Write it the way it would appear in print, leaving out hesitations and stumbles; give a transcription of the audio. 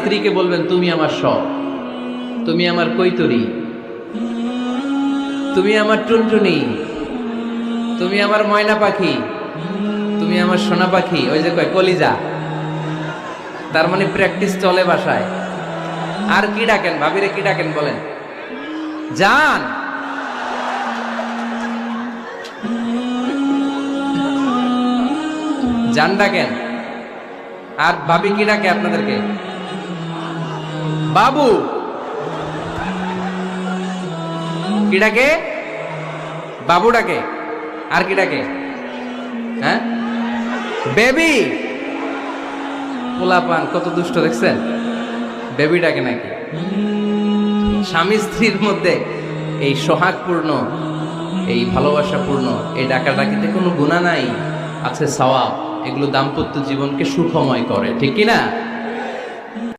স্ত্রীকে বলবেন তুমি আমার সব, তুমি আমার কৈতরি, তুমি আমার টুনটুনি, তুমি আমার ময়না পাখি, তুমি আমার সোনা পাখি। ওই যে কয় কলিজা, তার মানে প্র্যাকটিস চলে বাসায়। আর কি ডাকেন ভাবিরে, কি ডাকেন বলেন? জান। জান ডাকেন। আর ভাবি কি ডাকে আপনাদেরকে? বাবু। কি ডাকে? বাবু ডাকে। আর কি ডাকে? হ্যাঁ, বেবি। পোলাপান কত দুষ্ট দেখছেন, বেবি ডাকে নাকি? স্বামী স্ত্রীর মধ্যে এই সোহাগপূর্ণ, এই ভালোবাসাপূর্ণ এই ডাকাডাকিতে কোনো গুনাহ নাই, আছে সওয়াব। এগুলো দাম্পত্য জীবনকে সুখময় করে, ঠিক কি না?